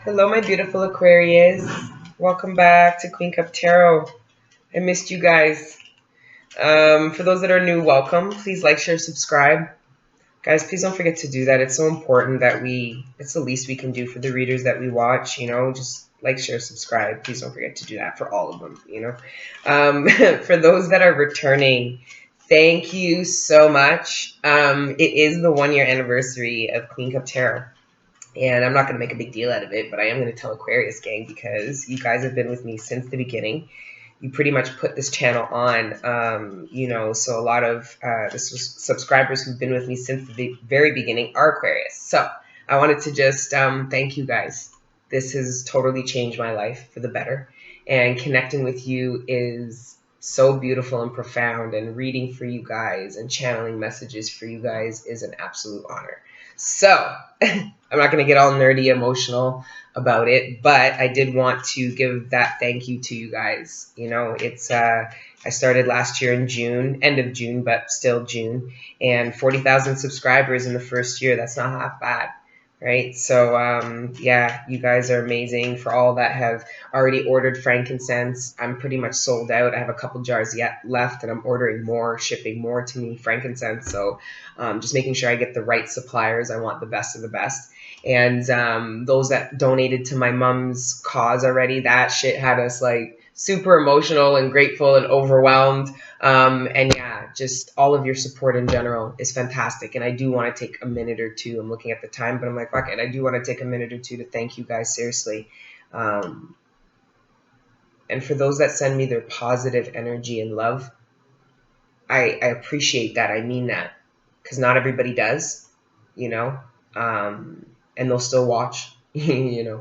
Hello, my beautiful Aquarius. Welcome back to Queen Cup Tarot. I missed you guys. For those that are new, welcome. Please like, share, subscribe. Guys, please don't forget to do that. It's so important that it's the least we can do for the readers that we watch, just like, share, subscribe. Please don't forget to do that for all of them, For those that are returning, thank you so much. It is the 1 year anniversary of Queen Cup Tarot. And I'm not going to make a big deal out of it, but I am going to tell Aquarius gang because you guys have been with me since the beginning. You pretty much put this channel on, so a lot of subscribers who've been with me since the very beginning are Aquarius. So I wanted to just thank you guys. This has totally changed my life for the better. And connecting with you is so beautiful and profound, and reading for you guys and channeling messages for you guys is an absolute honor. So I'm not going to get all nerdy emotional about it, but I did want to give that thank you to you guys. I started last year in June, end of June, but still June, and 40,000 subscribers in the first year. That's not half bad, right? So yeah, you guys are amazing. For all that have already ordered frankincense, I'm pretty much sold out. I have a couple jars yet left, and I'm ordering more, shipping more to me frankincense. So just making sure I get the right suppliers. I want the best of the best. And those that donated to my mom's cause already, that shit had us like super emotional and grateful and overwhelmed. And yeah, just all of your support in general is fantastic. And I do want to take a minute or two. I'm looking at the time, but I'm like, fuck it. I do want to take a minute or two to thank you guys, seriously. And for those that send me their positive energy and love, I appreciate that. I mean that, because not everybody does, and they'll still watch, and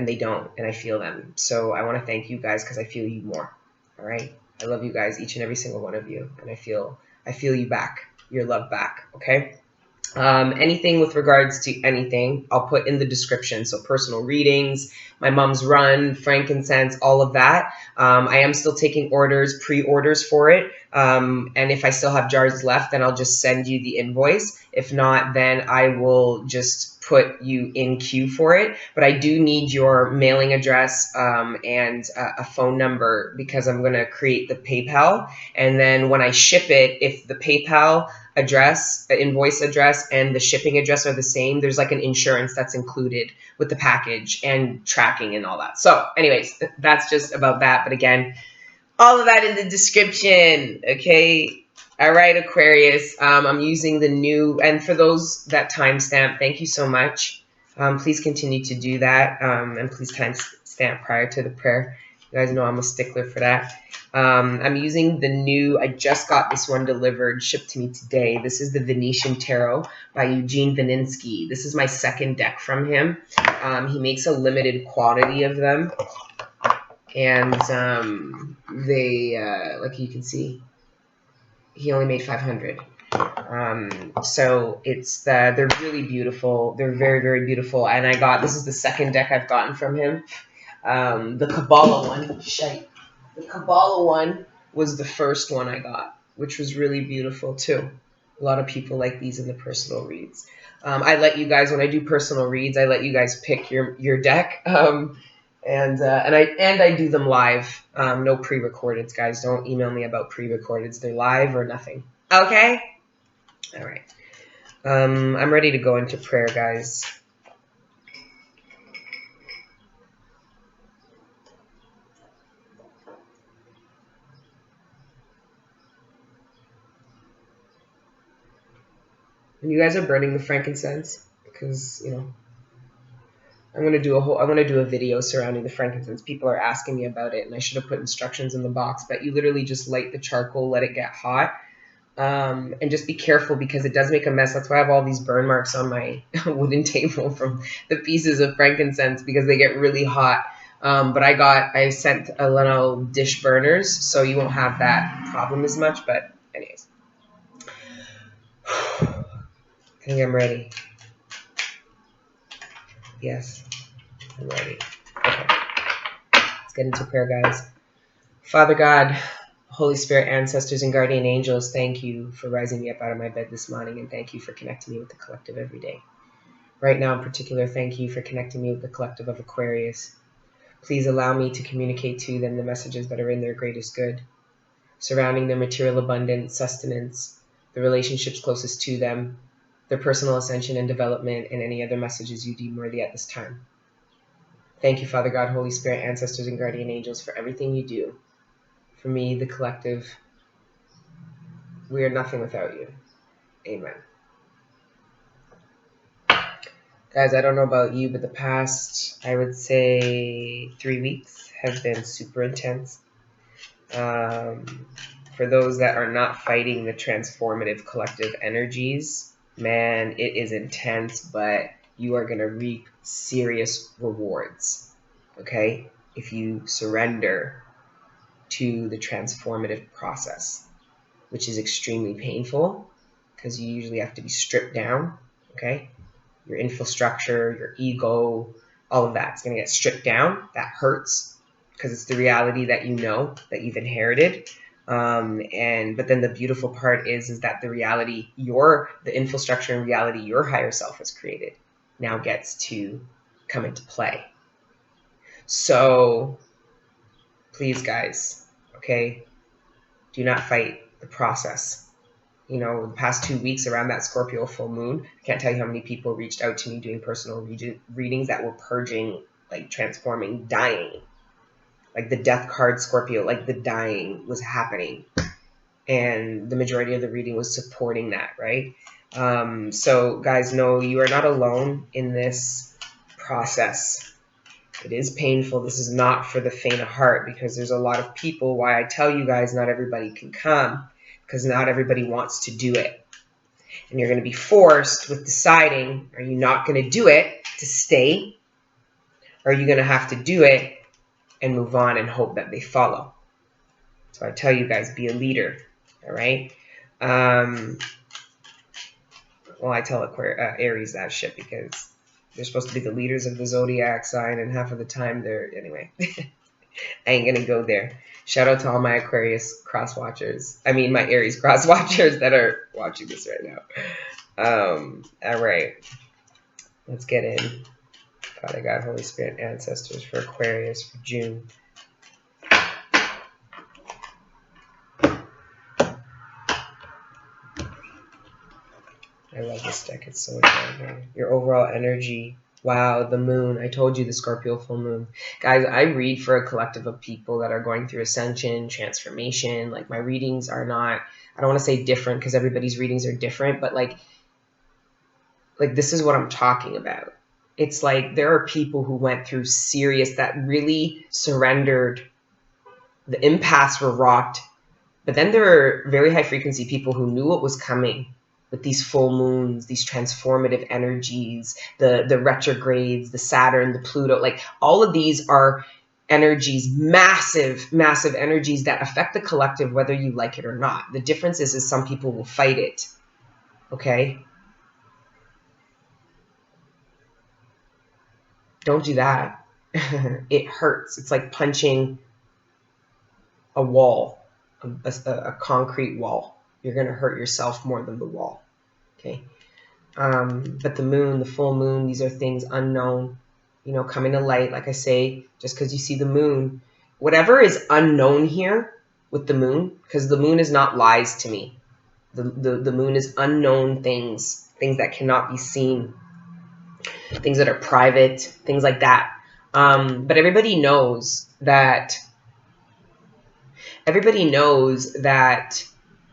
they don't, and I feel them. So I want to thank you guys because I feel you more. All right. I love you guys, each and every single one of you. And I feel you back, your love back. Okay. Anything with regards to anything, I'll put in the description. So personal readings, my mom's run, frankincense, all of that. I am still taking orders, pre-orders for it. And if I still have jars left, then I'll just send you the invoice. If not, then I will just put you in queue for it. But I do need your mailing address and a phone number, because I'm going to create the PayPal. And then when I ship it, if the PayPal address, the invoice address, and the shipping address are the same, there's like an insurance that's included with the package and tracking and all that. So anyways, that's just about that. But again, all of that in the description. Okay. All right, Aquarius. I'm using the new, and for those that timestamp, thank you so much. Please continue to do that. And please timestamp prior to the prayer. You guys know I'm a stickler for that. I'm using the new, I just got this one delivered, shipped to me today. This is the Venetian Tarot by Eugene Vaninsky. This is my second deck from him. He makes a limited quantity of them. And they, like you can see, he only made 500. So they're really beautiful. They're very, very beautiful. And this is the second deck I've gotten from him. The Kabbalah one, The Kabbalah one was the first one I got, which was really beautiful too. A lot of people like these in the personal reads. I let you guys, when I do personal reads, I let you guys pick your deck. And I do them live. No pre-recordeds, guys. Don't email me about pre-recordeds. They're live or nothing. Okay? All right. I'm ready to go into prayer, guys. And you guys are burning the frankincense, because, I'm going to do a video surrounding the frankincense. People are asking me about it, and I should have put instructions in the box, but you literally just light the charcoal, let it get hot, and just be careful, because it does make a mess. That's why I have all these burn marks on my wooden table from the pieces of frankincense, because they get really hot. But I sent a little dish burners, so you won't have that problem as much. But anyways, I think I'm ready. Yes, I'm ready. Okay. Let's get into prayer, guys. Father God, Holy Spirit, ancestors, and guardian angels, thank you for rising me up out of my bed this morning, and thank you for connecting me with the collective every day. Right now in particular, thank you for connecting me with the collective of Aquarius. Please allow me to communicate to them the messages that are in their greatest good, surrounding their material abundance, sustenance, the relationships closest to them, their personal ascension and development, and any other messages you deem worthy at this time. Thank you, Father God, Holy Spirit, ancestors, and guardian angels, for everything you do. For me, the collective, we are nothing without you. Amen. Guys, I don't know about you, but the past, I would say, 3 weeks have been super intense. For those that are not fighting the transformative collective energies, man, it is intense, but you are going to reap serious rewards, okay? If you surrender to the transformative process, which is extremely painful because you usually have to be stripped down, okay? Your infrastructure, your ego, all of that's going to get stripped down. That hurts because it's the reality that you know that you've inherited. But then the beautiful part is that the reality, the infrastructure and reality your higher self has created now gets to come into play. So please, guys, okay, do not fight the process. You know, the past 2 weeks around that Scorpio full moon, I can't tell you how many people reached out to me doing personal readings that were purging, like transforming, dying. Like the death card Scorpio, like the dying was happening. And the majority of the reading was supporting that, right? So guys, know you are not alone in this process. It is painful. This is not for the faint of heart, because there's a lot of people, why I tell you guys not everybody can come, because not everybody wants to do it. And you're going to be forced with deciding, are you not going to do it to stay? Or are you going to have to do it and move on and hope that they follow? So I tell you guys, be a leader, all right? Well, I tell Aries that shit because they're supposed to be the leaders of the zodiac sign, and half of the time they're, anyway. I ain't going to go there. Shout out to all my Aquarius cross watchers. I mean, my Aries cross watchers that are watching this right now. All right. Let's get in. Father God, Holy Spirit, ancestors for Aquarius for June. I love this deck. It's so incredible. Your overall energy. Wow, the moon. I told you, the Scorpio full moon. Guys, I read for a collective of people that are going through ascension, transformation. Like, my readings are not, I don't want to say different because everybody's readings are different, but like this is what I'm talking about. It's like there are people who went through serious, that really surrendered. The empaths were rocked. But then there are very high frequency people who knew what was coming with these full moons, these transformative energies, the retrogrades, the Saturn, the Pluto. Like, all of these are energies, massive, massive energies that affect the collective whether you like it or not. The difference is some people will fight it, okay? Don't do that. It hurts. It's like punching a wall, a concrete wall. You're going to hurt yourself more than the wall, okay? But the moon, the full moon, these are things unknown, you know, coming to light. Like I say, just because you see the moon, whatever is unknown here with the moon, because the moon is not lies to me. The moon is unknown things that cannot be seen, things that are private, things like that. But everybody knows that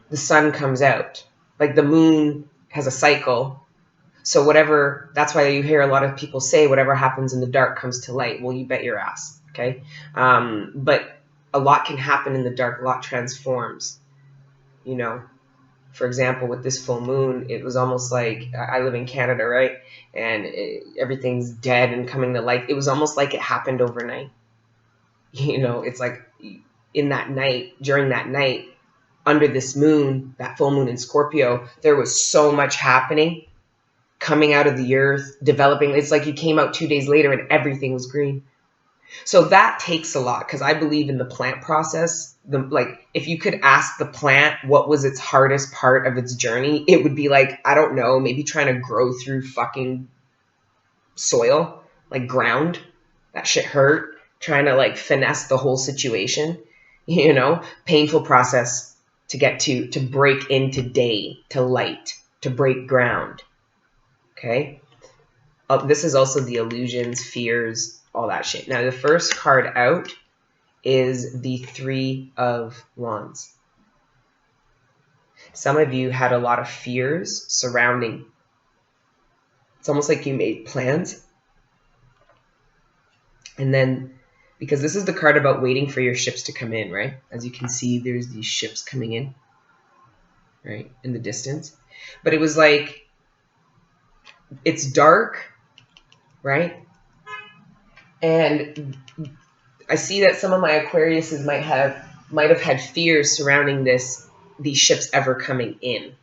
the sun comes out. Like, the moon has a cycle. So whatever, that's why you hear a lot of people say whatever happens in the dark comes to light. Well, you bet your ass, okay? But a lot can happen in the dark. A lot transforms, you know. For example, with this full moon, it was almost like, I live in Canada, right? And everything's dead and coming to life. It was almost like it happened overnight. You know, it's like in that night, during that night, under this moon, that full moon in Scorpio, there was so much happening, coming out of the earth, developing. It's like you came out 2 days later and everything was green. So that takes a lot, because I believe in the plant process. Like, if you could ask the plant what was its hardest part of its journey, it would be like, I don't know, maybe trying to grow through fucking soil, like ground. That shit hurt. Trying to like finesse the whole situation, you know, painful process to get to break into day, to light, to break ground. Okay. This is also the illusions, fears, all that shit. Now, the first card out is the Three of Wands. Some of you had a lot of fears surrounding. It's almost like you made plans. And then, because this is the card about waiting for your ships to come in, right? As you can see, there's these ships coming in, right, in the distance. But it was like, it's dark, right? And I see that some of my Aquariuses might have had fears surrounding these ships ever coming in.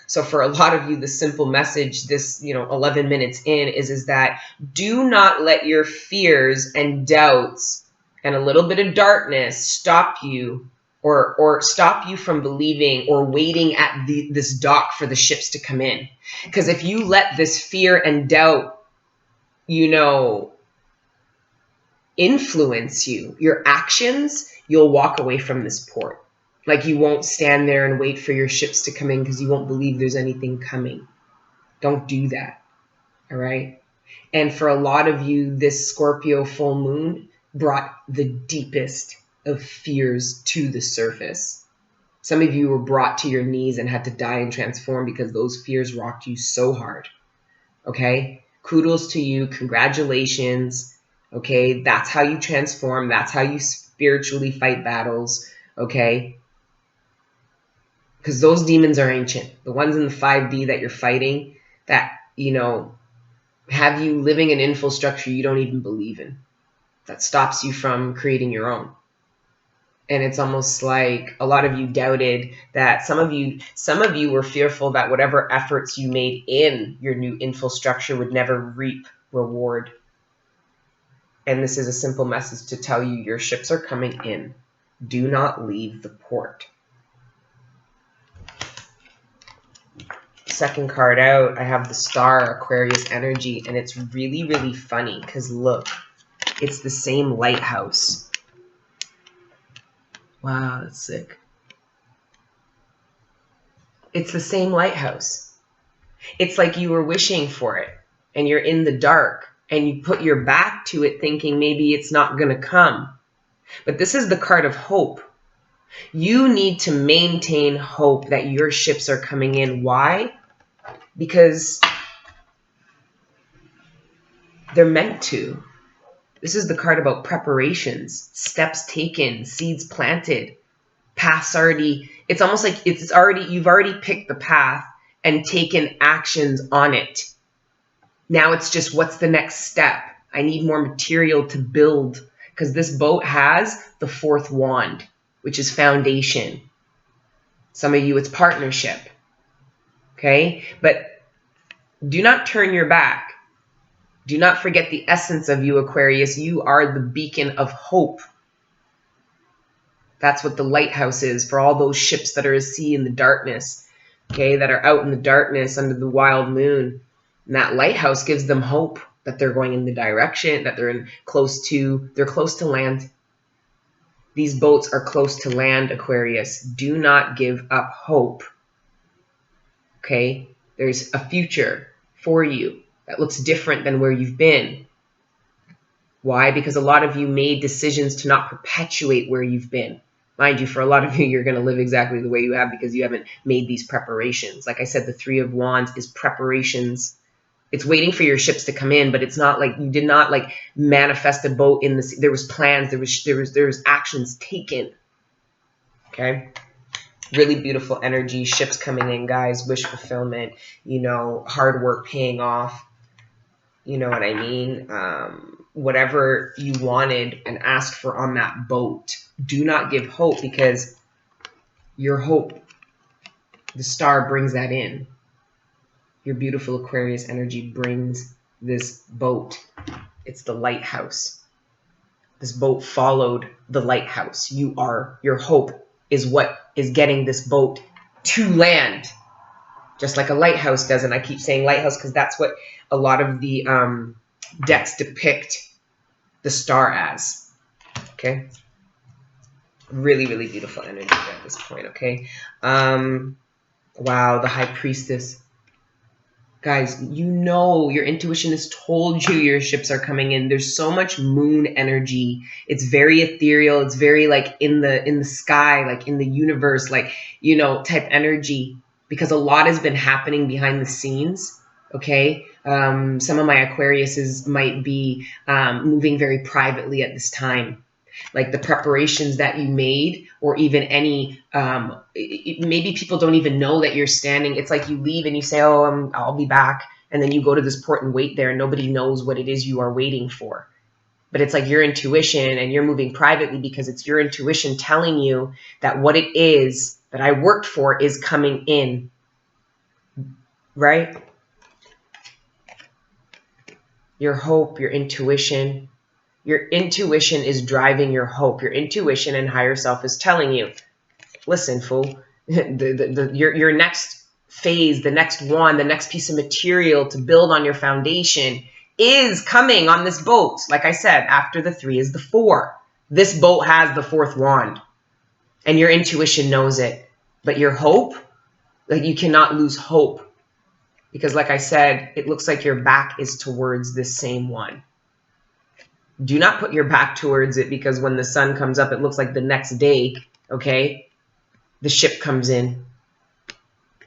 So for a lot of you, the simple message this, 11 minutes in is that do not let your fears and doubts and a little bit of darkness stop you or stop you from believing or waiting at this dock for the ships to come in. Because if you let this fear and doubt, influence you, your actions, you'll walk away from this port. Like you won't stand there and wait for your ships to come in because you won't believe there's anything coming. Don't do that. All right. And for a lot of you, this Scorpio full moon brought the deepest of fears to the surface. Some of you were brought to your knees and had to die and transform because those fears rocked you so hard. Okay. Kudos to you. Congratulations. Okay. That's how you transform. That's how you spiritually fight battles. Okay. Because those demons are ancient. The ones in the 5D that you're fighting that, have you living an infrastructure you don't even believe in. That stops you from creating your own. And it's almost like a lot of you doubted that some of you were fearful that whatever efforts you made in your new infrastructure would never reap reward. And this is a simple message to tell you your ships are coming in. Do not leave the port. Second card out, I have the Star, Aquarius energy, and it's really, really funny because look, it's the same lighthouse. Wow, that's sick. It's the same lighthouse. It's like you were wishing for it and you're in the dark and you put your back to it thinking maybe it's not going to come. But this is the card of hope. You need to maintain hope that your ships are coming in. Why? Because they're meant to. This is the card about preparations, steps taken, seeds planted, paths already. It's almost like you've already picked the path and taken actions on it. Now it's just, what's the next step? I need more material to build because this boat has the 4th wand, which is foundation. Some of you, it's partnership. Okay? But do not turn your back. Do not forget the essence of you, Aquarius. You are the beacon of hope. That's what the lighthouse is for all those ships that are at sea in the darkness, okay, that are out in the darkness under the wild moon. And that lighthouse gives them hope that they're going in the direction, that they're close to land. These boats are close to land, Aquarius. Do not give up hope. Okay? There's a future for you that looks different than where you've been. Why? Because a lot of you made decisions to not perpetuate where you've been. Mind you, for a lot of you, you're going to live exactly the way you have because you haven't made these preparations. Like I said, the 3 of Wands is preparations. It's waiting for your ships to come in, but it's not like you did not like manifest a boat in the sea. There was plans. There was actions taken. Okay. Really beautiful energy. Ships coming in, guys. Wish fulfillment. Hard work paying off. You know what I mean? Whatever you wanted and asked for on that boat. Do not give hope because your hope, the star brings that in. Your beautiful Aquarius energy brings this boat. It's the lighthouse. This boat followed the lighthouse. Your hope is what is getting this boat to land. Just like a lighthouse does. And I keep saying lighthouse because that's what a lot of the decks depict the star as. Okay. Really, really beautiful energy at this point. Okay. Wow. The High Priestess. Guys, you know your intuition has told you your ships are coming in. There's so much moon energy. It's very ethereal. It's very like in the sky, like in the universe, like, you know, type energy, because a lot has been happening behind the scenes. Okay. Some of my Aquariuses might be moving very privately at this time. Like the preparations that you made, or even any maybe people don't even know that you're standing. It's like you leave and you say, oh, I'll be back, and then you go to this port and wait there, and nobody knows what it is you are waiting for. But it's like your intuition, and you're moving privately because it's your intuition telling you that what it is that I worked for is coming in, right? Your hope, your intuition. Your intuition is driving your hope. Your intuition and higher self is telling you, listen, fool, your next phase, the next one, the next piece of material to build on your foundation is coming on this boat. Like I said, after the 3 is the 4. This boat has the 4th wand, and your intuition knows it. But your hope, like, you cannot lose hope, because like I said, it looks like your back is towards this same one. Do not put your back towards it, because when the sun comes up, it looks like the next day, okay, the ship comes in.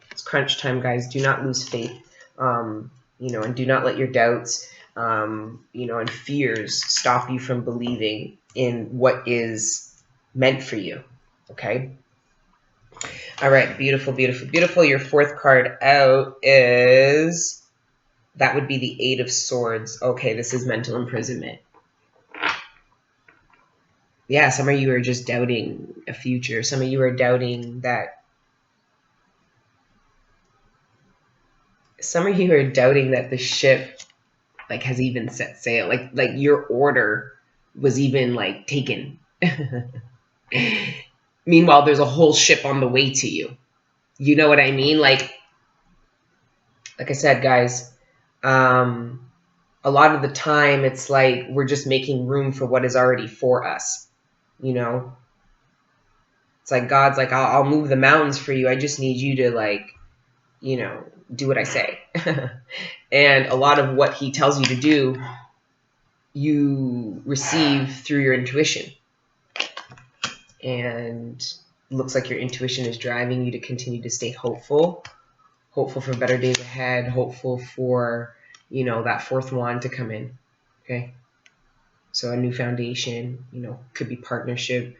It's crunch time, guys. Do not lose faith, you know, and do not let your doubts, you know, and fears stop you from believing in what is meant for you, okay? All right, beautiful, beautiful, beautiful. Your 4th card out is, that would be the 8 of Swords. Okay, this is mental imprisonment. Yeah, some of you are just doubting a future. Some of you are doubting that. Some of you are doubting that the ship, like, has even set sail. Like your order was even like taken. Meanwhile, there's a whole ship on the way to you. You know what I mean? Like I said, guys, a lot of the time it's like we're just making room for what is already for us. You know, it's like God's like, I'll move the mountains for you. I just need you to, like, you know, do what I say. And a lot of what he tells you to do, you receive through your intuition. And it looks like your intuition is driving you to continue to stay hopeful for better days ahead, hopeful for, you know, that 4th wand to come in. Okay. So a new foundation, you know, could be partnership.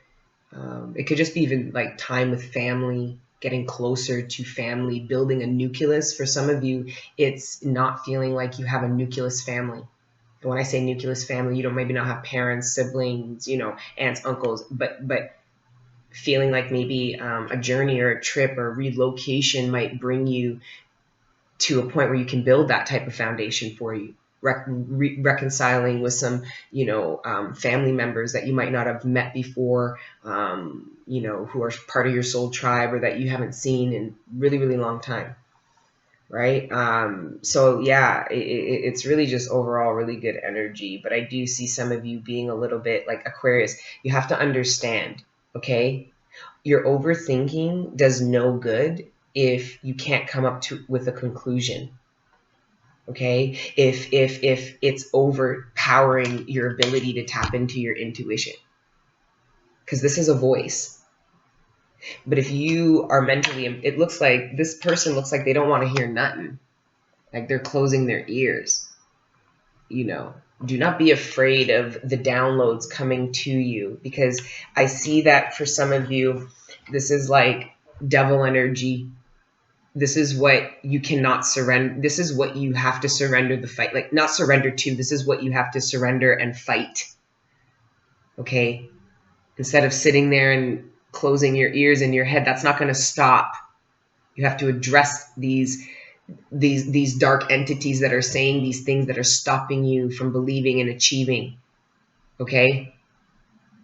It could just be even like time with family, getting closer to family, building a nucleus. For some of you, it's not feeling like you have a nucleus family. And when I say nucleus family, you don't maybe not have parents, siblings, you know, aunts, uncles, but feeling like maybe a journey or a trip or relocation might bring you to a point where you can build that type of foundation for you. Reconciling with some, you know, family members that you might not have met before, you know, who are part of your soul tribe, or that you haven't seen in really, really long time, right? So yeah, it's really just overall really good energy. But I do see some of you being a little bit like Aquarius. You have to understand, okay? Your overthinking does no good if you can't come up with a conclusion. Okay, if it's overpowering your ability to tap into your intuition, because this is a voice. But if you are mentally, it looks like this person looks like they don't want to hear nothing, like they're closing their ears. You know, do not be afraid of the downloads coming to you, because I see that for some of you, this is like devil energy. This is what you cannot surrender. This is what you have to surrender the fight. Like, not surrender to. This is what you have to surrender and fight. Okay? Instead of sitting there and closing your ears and your head, that's not going to stop. You have to address these dark entities that are saying these things that are stopping you from believing and achieving. Okay?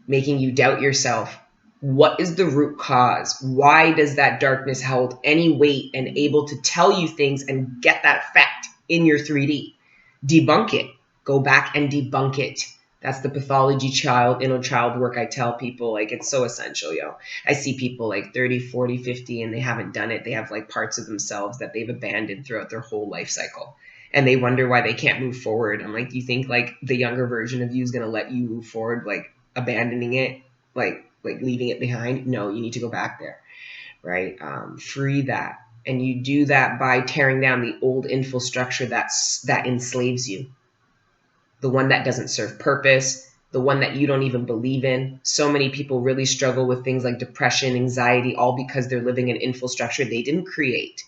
Making you doubt yourself. What is the root cause? Why does that darkness hold any weight and able to tell you things and get that effect in your 3D? Debunk it. Go back and debunk it. That's the pathology child, inner child work I tell people. Like, it's so essential, yo. I see people like 30, 40, 50, and they haven't done it. They have like parts of themselves that they've abandoned throughout their whole life cycle. And they wonder why they can't move forward. I'm like, do you think like the younger version of you is going to let you move forward, like abandoning it, like leaving it behind? No, you need to go back there, right? Free that. And you do that by tearing down the old infrastructure that enslaves you. The one that doesn't serve purpose, the one that you don't even believe in. So many people really struggle with things like depression, anxiety, all because they're living in infrastructure they didn't create.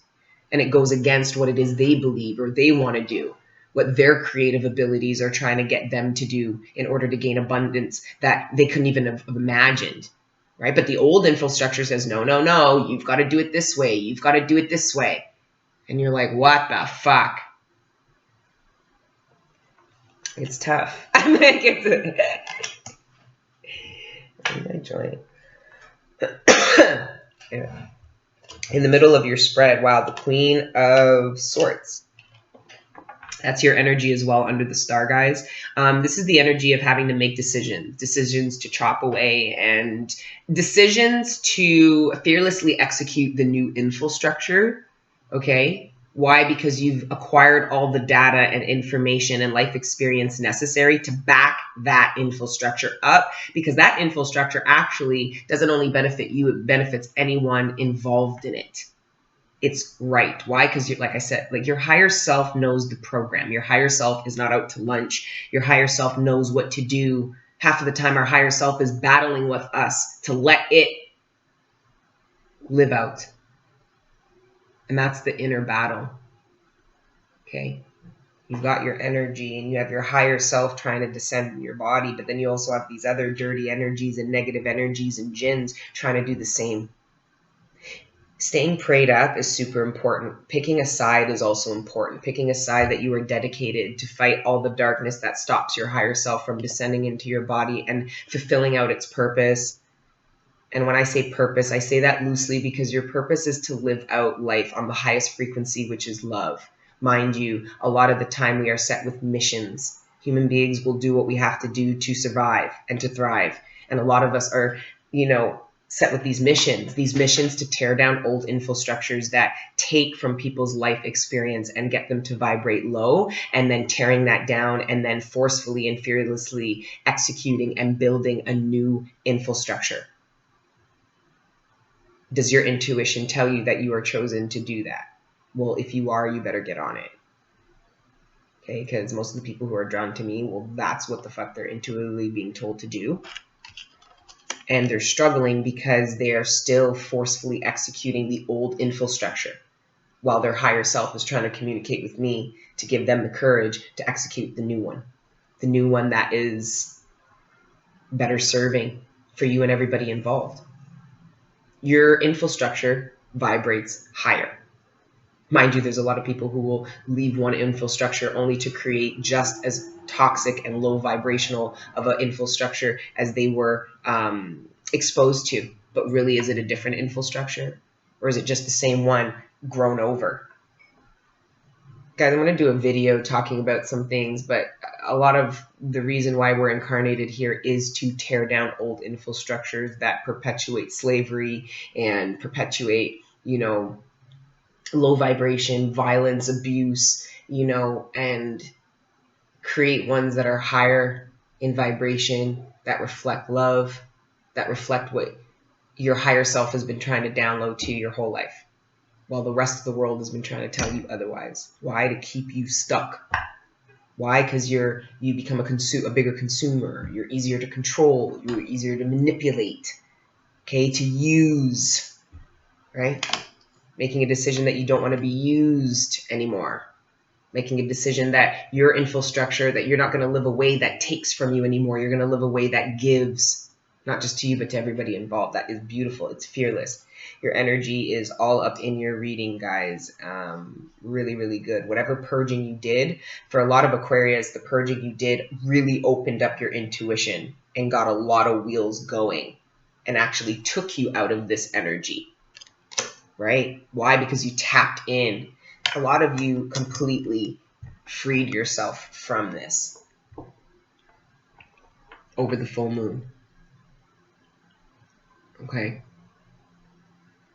And it goes against what it is they believe or they want to do, what their creative abilities are trying to get them to do in order to gain abundance that they couldn't even have imagined, right? But the old infrastructure says, no, no, no, you've got to do it this way. You've got to do it this way. And you're like, what the fuck? It's tough. I'm like, my joint. Yeah. In the middle of your spread, wow, the Queen of Swords. That's your energy as well under the star, guys. This is the energy of having to make decisions to chop away, and decisions to fearlessly execute the new infrastructure. Okay. Why? Because you've acquired all the data and information and life experience necessary to back that infrastructure up, because that infrastructure actually doesn't only benefit you, it benefits anyone involved in it. It's right. Why? Because, like I said, like your higher self knows the program. Your higher self is not out to lunch. Your higher self knows what to do. Half of the time, our higher self is battling with us to let it live out. And that's the inner battle. Okay. You've got your energy and you have your higher self trying to descend in your body, but then you also have these other dirty energies and negative energies and jinns trying to do the same. Staying prayed up is super important. Picking a side is also important. Picking a side that you are dedicated to fight all the darkness that stops your higher self from descending into your body and fulfilling out its purpose. And when I say purpose, I say that loosely because your purpose is to live out life on the highest frequency, which is love. Mind you, a lot of the time we are set with missions. Human beings will do what we have to do to survive and to thrive. And a lot of us are, set with these missions to tear down old infrastructures that take from people's life experience and get them to vibrate low, and then tearing that down and then forcefully and fearlessly executing and building a new infrastructure. Does your intuition tell you that you are chosen to do that? Well, if you are, you better get on it. Okay, because most of the people who are drawn to me, well, that's what the fuck they're intuitively being told to do. And they're struggling because they are still forcefully executing the old infrastructure while their higher self is trying to communicate with me to give them the courage to execute the new one that is better serving for you and everybody involved. Your infrastructure vibrates higher. Mind you, there's a lot of people who will leave one infrastructure only to create just as toxic and low vibrational of an infrastructure as they were exposed to. But really, is it a different infrastructure? Or is it just the same one grown over? Guys, I'm going to do a video talking about some things, but a lot of the reason why we're incarnated here is to tear down old infrastructures that perpetuate slavery and perpetuate, low vibration, violence, abuse, and create ones that are higher in vibration, that reflect love, that reflect what your higher self has been trying to download to your whole life, while the rest of the world has been trying to tell you otherwise. Why? To keep you stuck. Why? Because you become a bigger consumer. You're easier to control. You're easier to manipulate. Okay, to use, right? Making a decision that you don't want to be used anymore. Making a decision that your infrastructure, that you're not going to live a way that takes from you anymore. You're going to live a way that gives, not just to you, but to everybody involved. That is beautiful. It's fearless. Your energy is all up in your reading, guys. Really, really good. Whatever purging you did, for a lot of Aquarius, the purging you did really opened up your intuition and got a lot of wheels going and actually took you out of this energy. Right? Why? Because you tapped in. A lot of you completely freed yourself from this. over the full moon. Okay.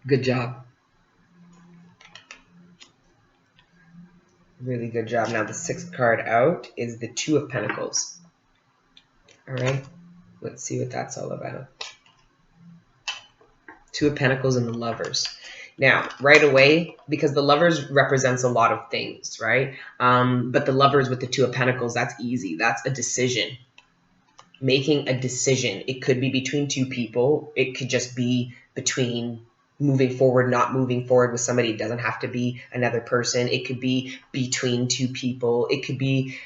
Good job. Really good job. Now the 6th card out is the 2 of Pentacles. All right. Let's see what that's all about. 2 of Pentacles and the Lovers. Now, right away, because the Lovers represents a lot of things, right? But the Lovers with the 2 of Pentacles, that's easy. That's a decision. Making a decision. It could be between 2 people. It could just be between moving forward, not moving forward with somebody. It doesn't have to be another person. It could be between 2 people. It could be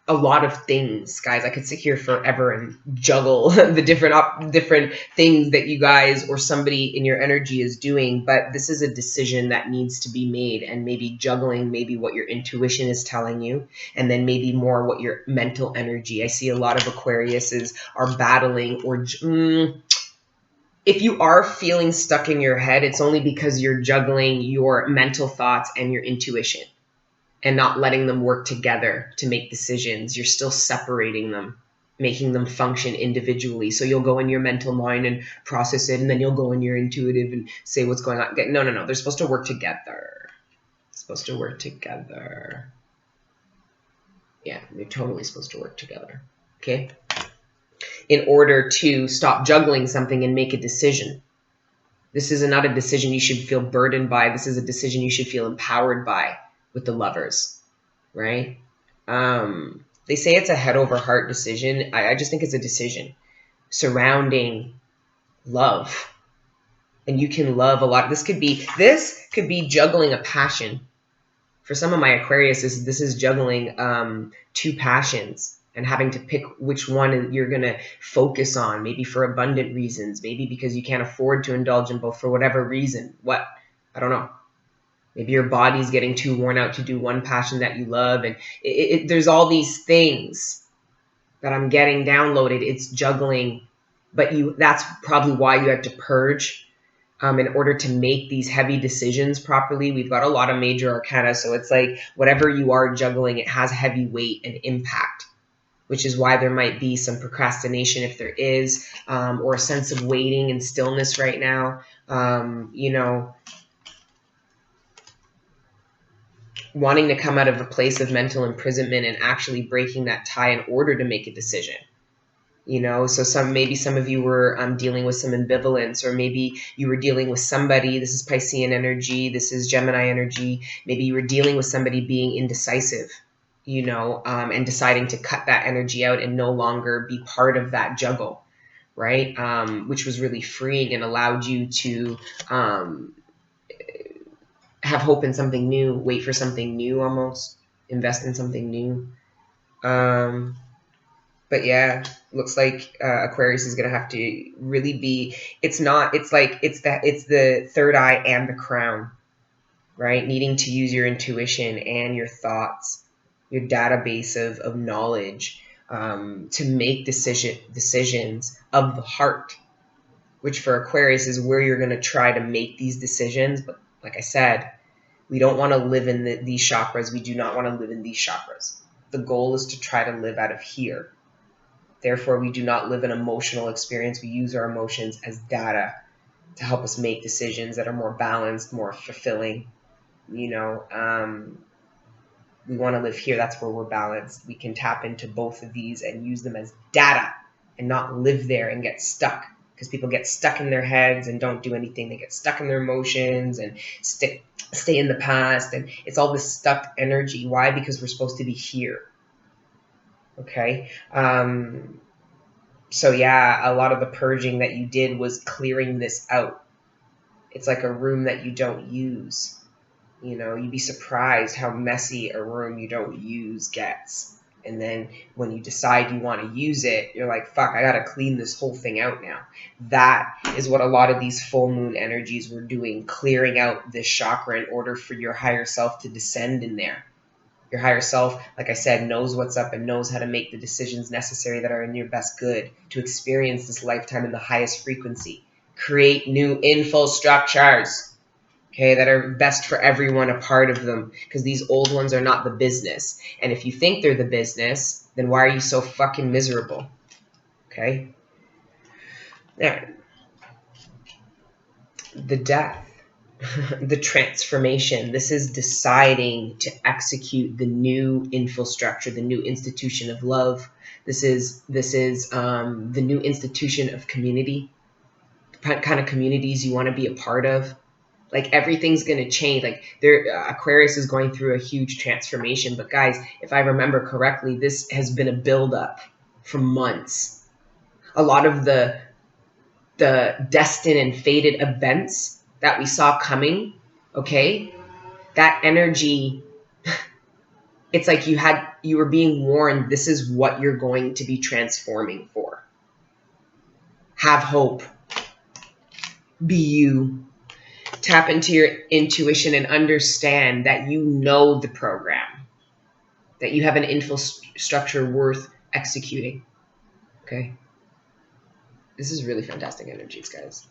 a lot of things, guys. I could sit here forever and juggle the different things that you guys or somebody in your energy is doing, but this is a decision that needs to be made, and maybe juggling maybe what your intuition is telling you, and then maybe more what your mental energy. I see a lot of Aquariuses are battling, or if you are feeling stuck in your head, it's only because you're juggling your mental thoughts and your intuition, and not letting them work together to make decisions. You're still separating them, making them function individually. So you'll go in your mental mind and process it, and then you'll go in your intuitive and say what's going on. No. They're supposed to work together. Supposed to work together. Yeah, they're totally supposed to work together. Okay? In order to stop juggling something and make a decision. This is not a decision you should feel burdened by. This is a decision you should feel empowered by. With the Lovers, right? They say it's a head over heart decision. I just think it's a decision surrounding love. And you can love a lot. This could be juggling a passion. For some of my Aquarius, this is juggling 2 passions and having to pick which one you're going to focus on, maybe for abundant reasons, maybe because you can't afford to indulge in both for whatever reason. What? I don't know. Maybe your body's getting too worn out to do one passion that you love. And there's all these things that I'm getting downloaded. It's juggling. But that's probably why you had to purge in order to make these heavy decisions properly. We've got a lot of major arcana. So it's like whatever you are juggling, it has heavy weight and impact, which is why there might be some procrastination if there is, or a sense of waiting and stillness right now. Wanting to come out of a place of mental imprisonment and actually breaking that tie in order to make a decision. So maybe some of you were dealing with some ambivalence, or maybe you were dealing with somebody. This is Piscean energy. This is Gemini energy. Maybe you were dealing with somebody being indecisive, and deciding to cut that energy out and no longer be part of that juggle, right? Which was really freeing and allowed you to have hope in something new, wait for something new, almost invest in something new. But yeah, looks like Aquarius is going to have to really be, it's the third eye and the crown, right? Needing to use your intuition and your thoughts, your database of knowledge, to make decisions of the heart, which for Aquarius is where you're going to try to make these decisions. But like I said, we don't want to live in these chakras. We do not want to live in these chakras. The goal is to try to live out of here. Therefore, we do not live an emotional experience. We use our emotions as data to help us make decisions that are more balanced, more fulfilling. We want to live here. That's where we're balanced. We can tap into both of these and use them as data and not live there and get stuck. Because people get stuck in their heads and don't do anything. They get stuck in their emotions and stay in the past. And it's all this stuck energy. Why? Because we're supposed to be here. Okay? So yeah, a lot of the purging that you did was clearing this out. It's like a room that you don't use. You'd be surprised how messy a room you don't use gets. And then when you decide you want to use it, you're like, fuck, I got to clean this whole thing out now. That is what a lot of these full moon energies were doing, clearing out this chakra in order for your higher self to descend in there. Your higher self, like I said, knows what's up and knows how to make the decisions necessary that are in your best good to experience this lifetime in the highest frequency. Create new infrastructures. Okay, that are best for everyone, a part of them, because these old ones are not the business. And if you think they're the business, then why are you so fucking miserable? Okay? Now, the death, the transformation. This is deciding to execute the new infrastructure, the new institution of love. This is the new institution of community, the kind of communities you want to be a part of. Like everything's going to change. Like Aquarius is going through a huge transformation. But guys, if I remember correctly, this has been a buildup for months. A lot of the destined and fated events that we saw coming, okay, that energy, it's like you were being warned, this is what you're going to be transforming for. Have hope. Be you. Tap into your intuition and understand that you know the program, that you have an infrastructure worth executing. Okay. This is really fantastic energies, guys.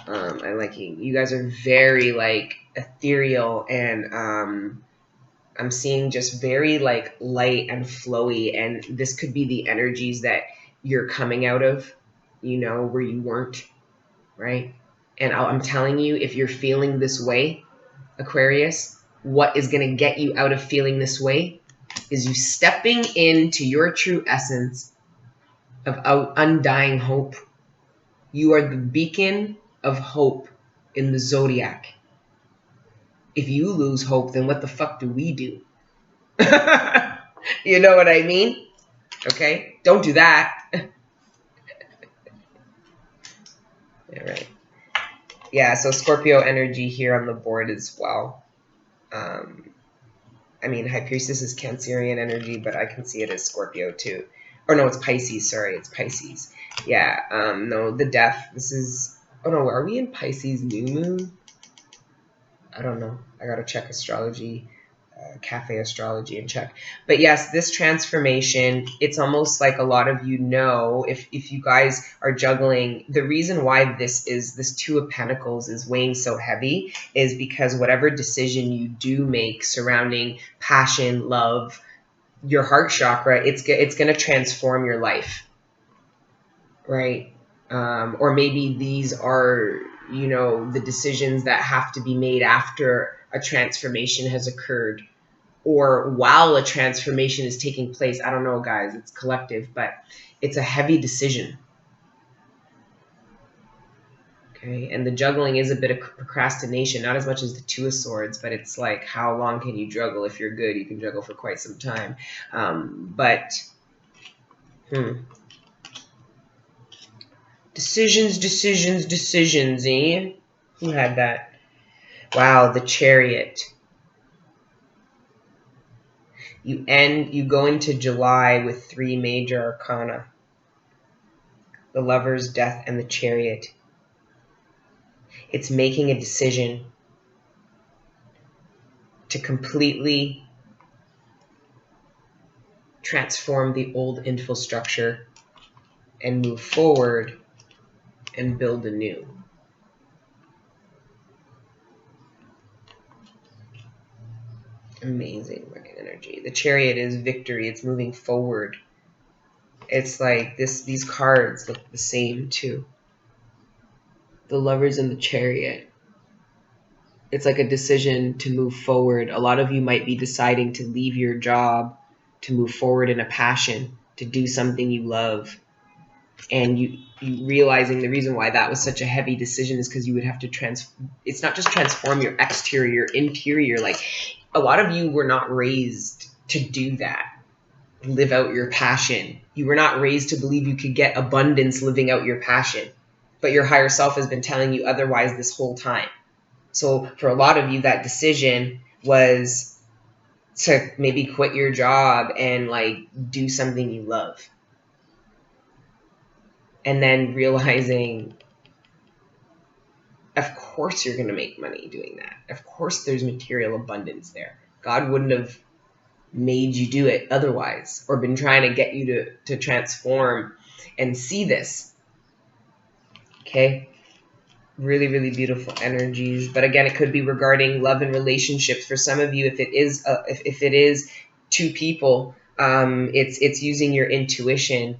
I like you guys are very like ethereal, and I'm seeing just very like light and flowy, and this could be the energies that you're coming out of, you know, where you weren't, right? And I'm telling you, if you're feeling this way, Aquarius, what is going to get you out of feeling this way is you stepping into your true essence of undying hope. You are the beacon of hope in the zodiac. If you lose hope, then what the fuck do we do? You know what I mean? Okay? Don't do that. All right. Yeah, so Scorpio energy here on the board as well. I mean, High Priestess is Cancerian energy, but I can see it as Scorpio too. Or no, it's Pisces. Sorry, it's Pisces. Yeah, no, the death. This is... Oh no, are we in Pisces new moon? I don't know. I gotta check astrology, cafe astrology, and check. But yes, this transformation, it's almost like a lot of you know, if you guys are juggling, the reason why this Two of Pentacles is weighing so heavy is because whatever decision you do make surrounding passion, love, your heart chakra, it's going to transform your life, right? Or maybe these are, you know, the decisions that have to be made after a transformation has occurred, or while a transformation is taking place. I don't know, guys, it's collective, but it's a heavy decision. Okay, and the juggling is a bit of procrastination, not as much as the Two of Swords, but it's like, how long can you juggle? If you're good, you can juggle for quite some time. Decisions, eh? Who had that? Wow, the Chariot. You go into July with 3 major arcana. The Lover's, Death, and the Chariot. It's making a decision to completely transform the old infrastructure and move forward and build anew. Amazing looking energy. The Chariot is victory. It's moving forward. It's like these cards look the same too. The Lovers and the Chariot. It's like a decision to move forward. A lot of you might be deciding to leave your job, to move forward in a passion, to do something you love. And you realizing the reason why that was such a heavy decision is because you would have to it's not just transform your exterior, your interior. Like, a lot of you were not raised to do that. Live out your passion. You were not raised to believe you could get abundance living out your passion. But your higher self has been telling you otherwise this whole time. So for a lot of you, that decision was to maybe quit your job and like do something you love. And then realizing, of course you're going to make money doing that. Of course there's material abundance there. God wouldn't have made you do it otherwise, or been trying to get you to transform and see this. Okay? Really, really beautiful energies. But again, it could be regarding love and relationships. For some of you, if it is two people, it's using your intuition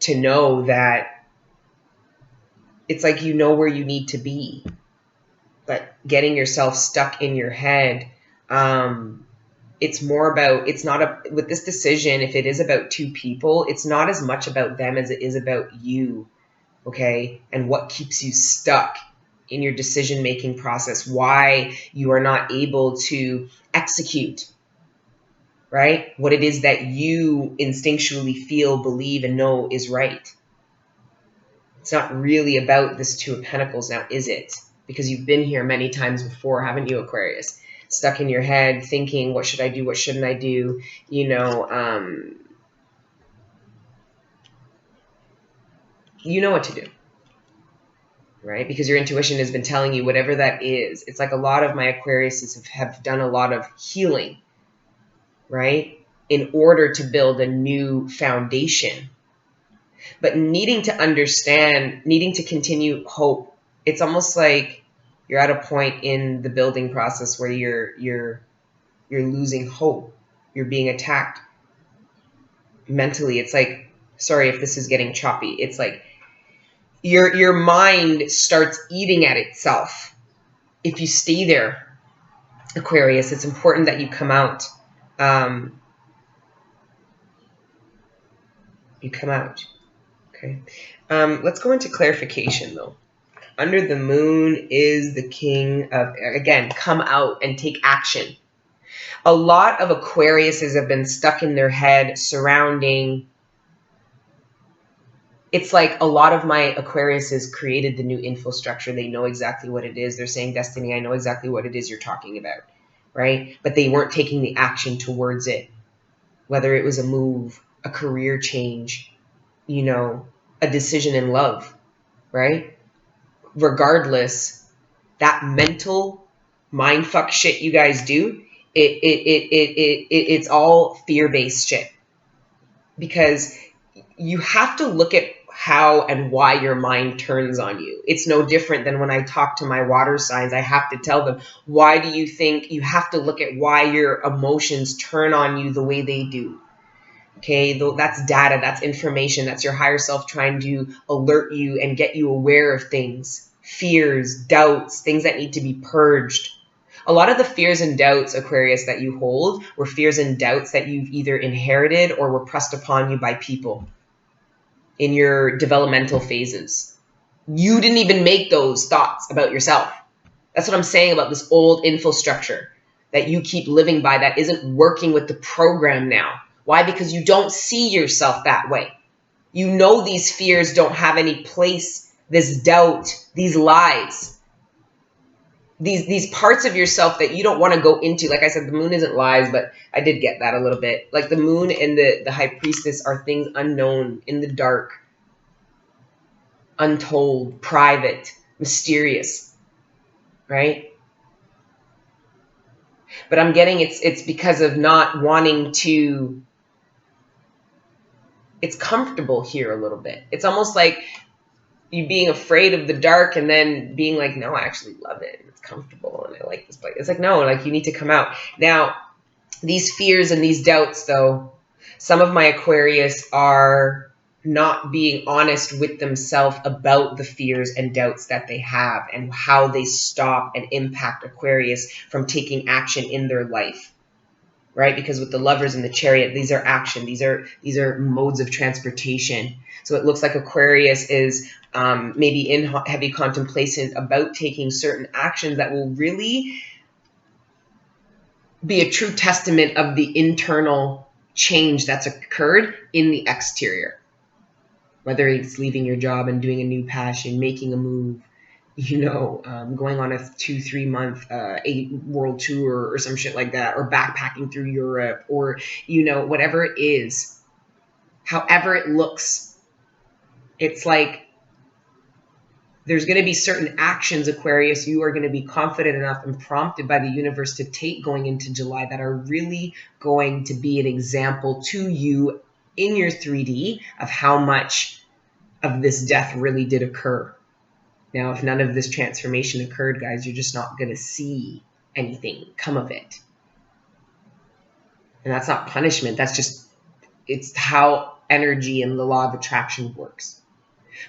to know that it's like you know where you need to be, but getting yourself stuck in your head, it's more about, it's not with this decision, if it is about two people, it's not as much about them as it is about you, okay? And what keeps you stuck in your decision-making process, why you are not able to execute, right? What it is that you instinctually feel, believe, and know is right. It's not really about this Two of Pentacles now, is it? Because you've been here many times before, haven't you, Aquarius? Stuck in your head, thinking, what should I do? What shouldn't I do? You know what to do, right? Because your intuition has been telling you whatever that is. It's like a lot of my Aquariuses have done a lot of healing, right? In order to build a new foundation. But needing to understand, needing to continue hope. It's almost like you're at a point in the building process where you're losing hope. You're being attacked mentally. It's like, sorry if this is getting choppy. It's like your mind starts eating at itself. If you stay there, Aquarius, it's important that you come out. You come out. Okay. Let's go into clarification though. Under the moon is the king of, again, come out and take action. A lot of Aquariuses have been stuck in their head surrounding, it's like a lot of my Aquariuses created the new infrastructure. They know exactly what it is. They're saying, Destiny, I know exactly what it is you're talking about, right? But they weren't taking the action towards it, whether it was a move, a career change, a decision in love, right? Regardless, that mental mindfuck shit you guys do, it's all fear-based shit. Because you have to look at how and why your mind turns on you. It's no different than when I talk to my water signs. I have to tell them, why do you think, you have to look at why your emotions turn on you the way they do. Okay, that's data, that's information, that's your higher self trying to alert you and get you aware of things, fears, doubts, things that need to be purged. A lot of the fears and doubts, Aquarius, that you hold were fears and doubts that you've either inherited or were pressed upon you by people in your developmental phases. You didn't even make those thoughts about yourself. That's what I'm saying about this old infrastructure that you keep living by that isn't working with the program now. Why? Because you don't see yourself that way. You know these fears don't have any place, this doubt, these lies, these parts of yourself that you don't want to go into. Like I said, the moon isn't lies, but I did get that a little bit. Like the moon and the high priestess are things unknown, in the dark, untold, private, mysterious, right? But I'm getting it's because of not wanting to, it's comfortable here a little bit. It's almost like you being afraid of the dark and then being like, no, I actually love it. It's comfortable and I like this place. It's like, no, like you need to come out. Now, these fears and these doubts though, some of my Aquarius are not being honest with themselves about the fears and doubts that they have and how they stop and impact Aquarius from taking action in their life. Right? Because with the Lovers and the Chariot, these are action. These are modes of transportation. So it looks like Aquarius is maybe in heavy contemplation about taking certain actions that will really be a true testament of the internal change that's occurred in the exterior. Whether it's leaving your job and doing a new passion, making a move, going on a 2-3 month world tour or some shit like that, or backpacking through Europe, or whatever it is, however it looks, it's like there's going to be certain actions, Aquarius, you are going to be confident enough and prompted by the universe to take going into July that are really going to be an example to you in your 3D of how much of this death really did occur. Now, if none of this transformation occurred, guys, you're just not going to see anything come of it. And that's not punishment. That's just, it's how energy and the law of attraction works.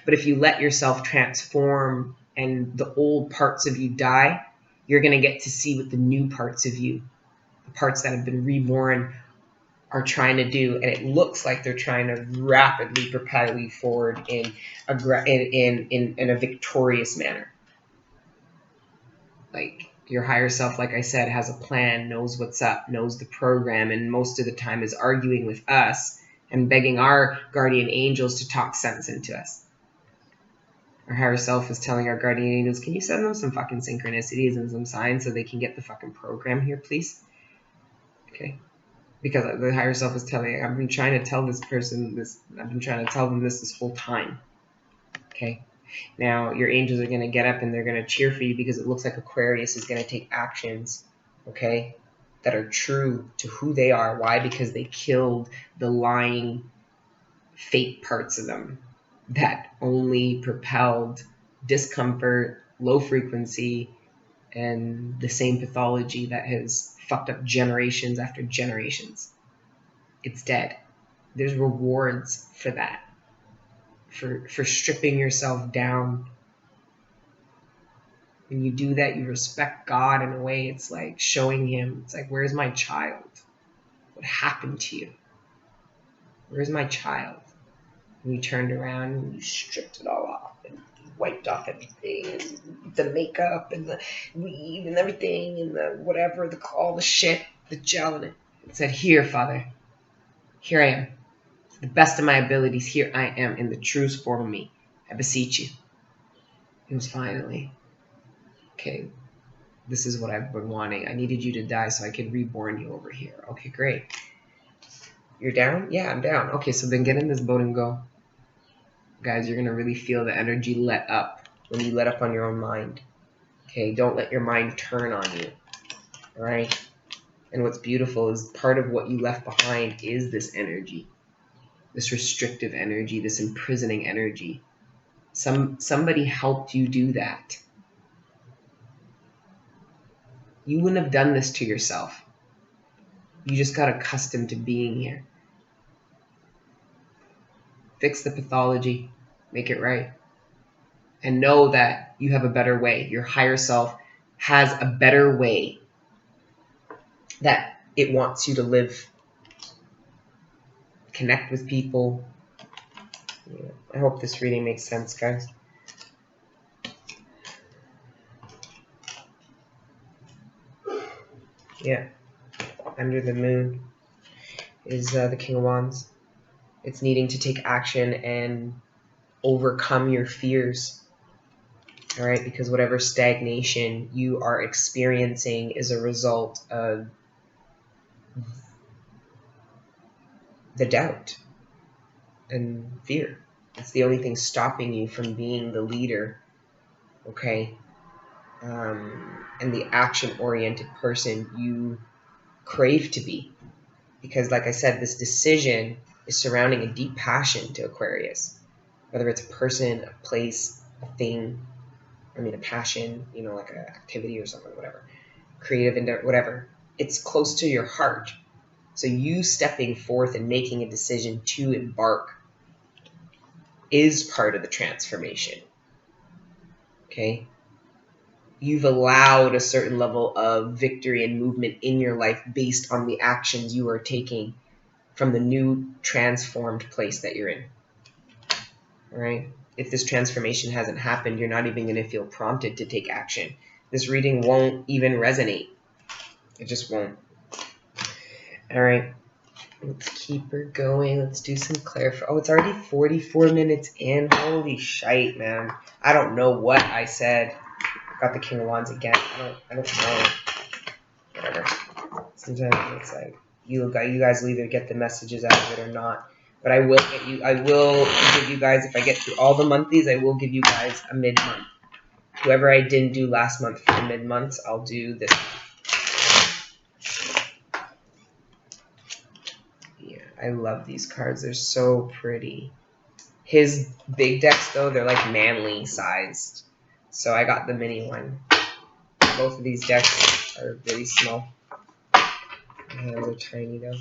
But if you let yourself transform and the old parts of you die, you're going to get to see what the new parts of you, the parts that have been reborn, are trying to do. And it looks like they're trying to rapidly propel you forward in a victorious manner. Like, your higher self, like I said, has a plan, knows what's up, knows the program, and most of the time is arguing with us and begging our guardian angels to talk sense into us. Our higher self is telling our guardian angels, can you send them some fucking synchronicities and some signs so they can get the fucking program here, please? Okay. Because the higher self is telling, I've been trying to tell this person this, I've been trying to tell them this whole time. Okay. Now, your angels are going to get up and they're going to cheer for you because it looks like Aquarius is going to take actions, okay, that are true to who they are. Why? Because they killed the lying, fake parts of them that only propelled discomfort, low frequency, and the same pathology that has fucked up generations after generations. It's dead. There's rewards for that. For stripping yourself down. When you do that, you respect God in a way. It's like showing him, it's like, where's my child? What happened to you? Where's my child? And you turned around and you stripped it all off and you wiped off everything, and the makeup and the weave and everything and the whatever, all the shit, the gel in it. It said, here, Father, here I am. To the best of my abilities, here I am in the truest form of me. I beseech you. It was finally, okay, this is what I've been wanting. I needed you to die so I could reborn you over here. Okay, great. You're down? Yeah, I'm down. Okay, so then get in this boat and go. Guys, you're going to really feel the energy let up when you let up on your own mind. Okay, don't let your mind turn on you. All right? And what's beautiful is part of what you left behind is this energy. This restrictive energy, this imprisoning energy. Somebody helped you do that. You wouldn't have done this to yourself. You just got accustomed to being here. Fix the pathology. Make it right. And know that you have a better way. Your higher self has a better way that it wants you to live. Connect with people. Yeah. I hope this reading makes sense, guys. Yeah. Under the moon is the King of Wands. It's needing to take action and overcome your fears. All right, because whatever stagnation you are experiencing is a result of the doubt and fear. It's the only thing stopping you from being the leader, okay, and the action-oriented person you crave to be. Because, like I said, this decision is surrounding a deep passion to Aquarius, whether it's a person, a place, a thing. I mean, a passion, you know, like an activity or something, whatever. Creative endeavor, whatever. It's close to your heart. So you stepping forth and making a decision to embark is part of the transformation. Okay? You've allowed a certain level of victory and movement in your life based on the actions you are taking from the new transformed place that you're in. All right? If this transformation hasn't happened, you're not even going to feel prompted to take action. This reading won't even resonate. It just won't. All right. Let's keep her going. Let's do some clarify. Oh, it's already 44 minutes in. Holy shite, man. I don't know what I said. Got the King of Wands again. I don't know. Whatever. Sometimes it's like you guys will either get the messages out of it or not. But I will give you guys, if I get through all the monthlies, I will give you guys a mid-month. Whoever I didn't do last month for the mid-months, I'll do this month. Yeah, I love these cards. They're so pretty. His big decks, though, they're like manly sized. So I got the mini one. Both of these decks are really small. My hands are tiny, though.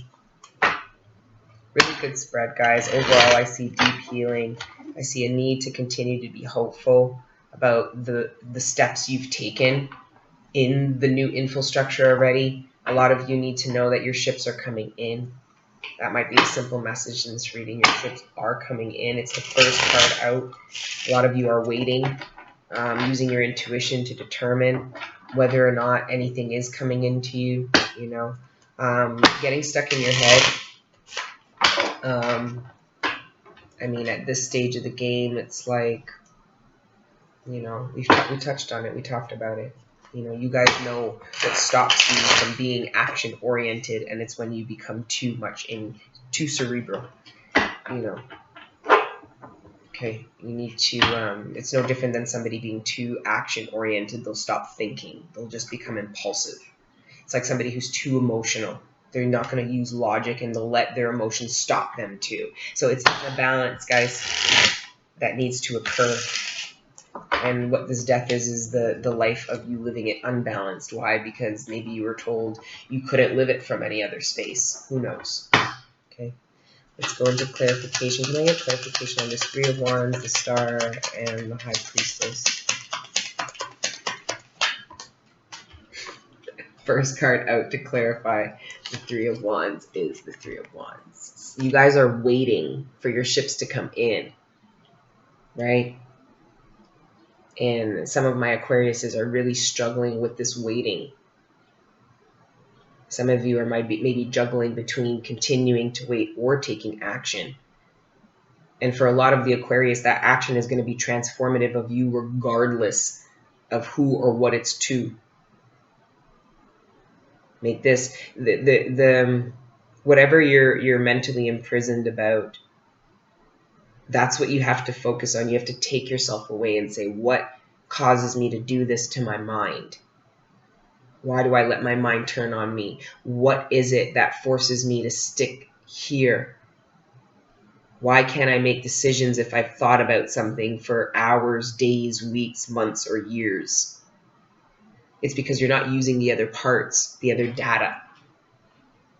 Really good spread, guys. Overall, I see deep healing. I see a need to continue to be hopeful about the steps you've taken in the new infrastructure already. A lot of you need to know that your ships are coming in. That might be a simple message in this reading. Your ships are coming in. It's the first card out. A lot of you are waiting, using your intuition to determine whether or not anything is coming into you, you know. Getting stuck in your head. I mean, at this stage of the game, it's like, you know, we touched on it. We talked about it. You know, you guys know what stops you from being action-oriented, and it's when you become too cerebral, you know. Okay, you need to, it's no different than somebody being too action-oriented. They'll stop thinking. They'll just become impulsive. It's like somebody who's too emotional. They're not going to use logic, and they'll let their emotions stop them too. So it's a balance, guys, that needs to occur. And what this death is the life of you living it unbalanced. Why? Because maybe you were told you couldn't live it from any other space. Who knows? Okay. Let's go into clarification. Can I get clarification on this Three of Wands, the Star, and the High Priestess? First card out to clarify the Three of Wands is the Three of Wands. You guys are waiting for your ships to come in, right? And some of my Aquariuses are really struggling with this waiting. Some of you are maybe juggling between continuing to wait or taking action. And for a lot of the Aquarius, that action is going to be transformative of you regardless of who or what it's to. Make this, whatever you're mentally imprisoned about, that's what you have to focus on. You have to take yourself away and say, what causes me to do this to my mind? Why do I let my mind turn on me? What is it that forces me to stick here? Why can't I make decisions if I've thought about something for hours, days, weeks, months, or years? It's because you're not using the other parts, the other data.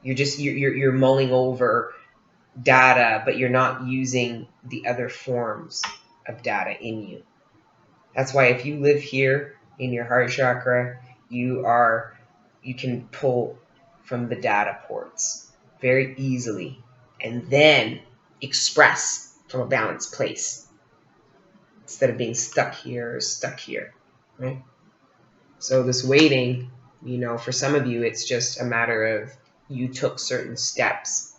You're mulling over data, but you're not using the other forms of data in you. That's why if you live here in your heart chakra, you can pull from the data ports very easily and then express from a balanced place instead of being stuck here or stuck here, right? So this waiting, you know, for some of you, it's just a matter of you took certain steps,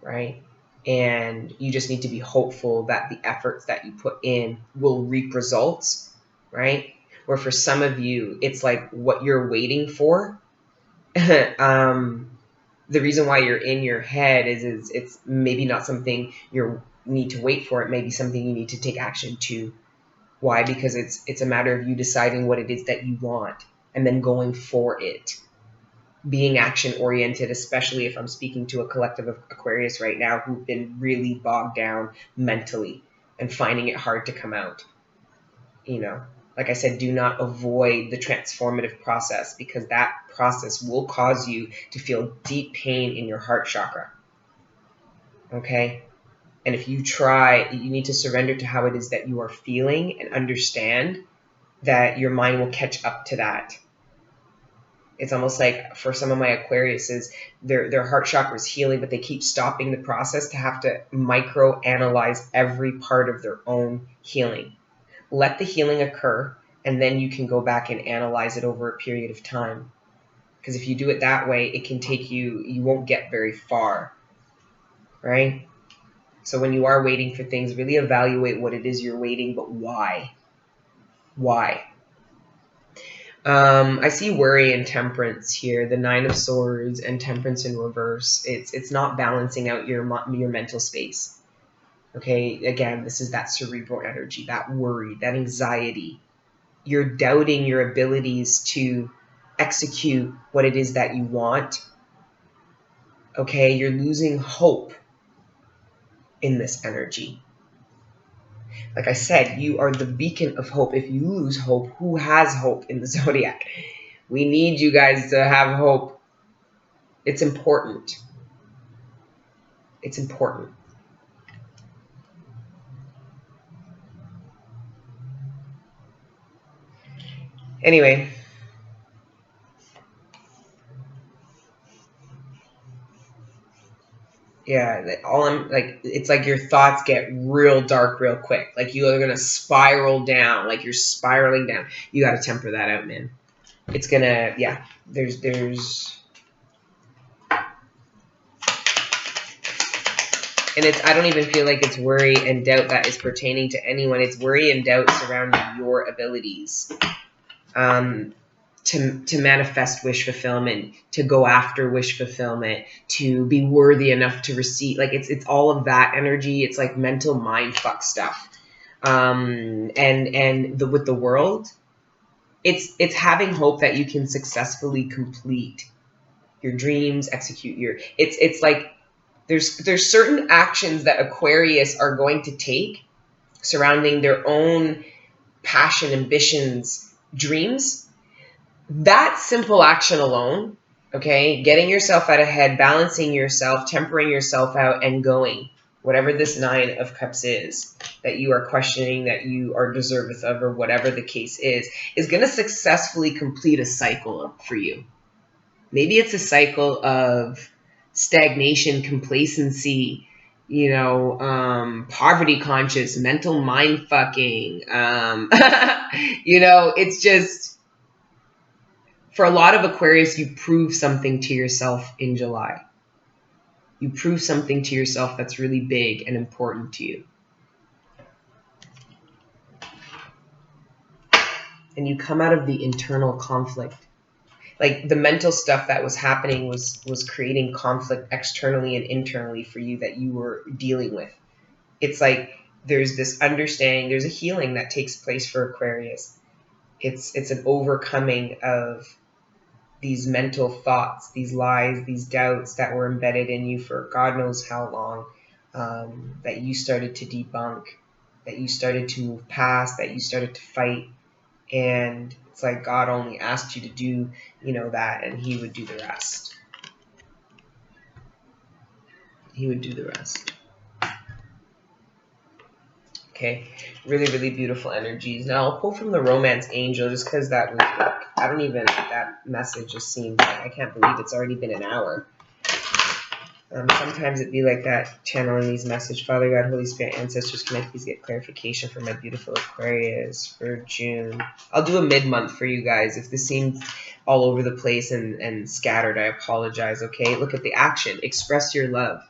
right? And you just need to be hopeful that the efforts that you put in will reap results, right? Or for some of you, it's like what you're waiting for. The reason why you're in your head is it's maybe not something you need to wait for. It may be something you need to take action to. Why? Because it's a matter of you deciding what it is that you want and then going for it. Being action-oriented, especially if I'm speaking to a collective of Aquarius right now who've been really bogged down mentally and finding it hard to come out. You know, like I said, do not avoid the transformative process because that process will cause you to feel deep pain in your heart chakra. Okay? And if you try, you need to surrender to how it is that you are feeling and understand that your mind will catch up to that. It's almost like for some of my Aquariuses, their heart chakra is healing, but they keep stopping the process to have to micro-analyze every part of their own healing. Let the healing occur, and then you can go back and analyze it over a period of time. Because if you do it that way, it can take you won't get very far, right? So when you are waiting for things, really evaluate what it is you're waiting, but why? Why? I see worry and temperance here, the Nine of Swords and temperance in reverse. It's not balancing out your mental space. Okay, again, this is that cerebral energy, that worry, that anxiety. You're doubting your abilities to execute what it is that you want. Okay, you're losing hope in this energy. Like I said, you are the beacon of hope. If you lose hope, who has hope in the zodiac? We need you guys to have hope. It's important. It's important. Anyway. Yeah, all I'm like, it's like your thoughts get real dark real quick. Like you are gonna spiral down, like you're spiraling down. You got to temper that out, man. It's gonna, yeah. There's, and it's. I don't even feel like it's worry and doubt that is pertaining to anyone. It's worry and doubt surrounding your abilities. To manifest wish fulfillment, to go after wish fulfillment, to be worthy enough to receive. Like it's all of that energy. It's like mental mind fuck stuff. With the world, it's having hope that you can successfully complete your dreams, execute your. It's like there's certain actions that Aquarius are going to take surrounding their own passion, ambitions, dreams. That simple action alone, okay, getting yourself out ahead, balancing yourself, tempering yourself out, and going, whatever this 9 of Cups is, that you are questioning, that you are deserving of, or whatever the case is going to successfully complete a cycle for you. Maybe it's a cycle of stagnation, complacency, poverty conscious, mental mind fucking, it's just, for a lot of Aquarius, you prove something to yourself in July. You prove something to yourself that's really big and important to you. And you come out of the internal conflict. Like the mental stuff that was happening was creating conflict externally and internally for you that you were dealing with. It's like there's this understanding, there's a healing that takes place for Aquarius. It's an overcoming of these mental thoughts, these lies, these doubts that were embedded in you for God knows how long, that you started to debunk, that you started to move past, that you started to fight. And it's like God only asked you to do, that, and he would do the rest. He would do the rest. Okay, really, really beautiful energies. Now I'll pull from the Romance Angel just because that was like, that message just seems like, I can't believe it's already been an hour. Sometimes it'd be like that, channeling these messages. Father God, Holy Spirit, ancestors, connect, please get clarification for my beautiful Aquarius for June. I'll do a mid-month for you guys. If this seems all over the place and scattered, I apologize, okay? Look at the action. Express your love.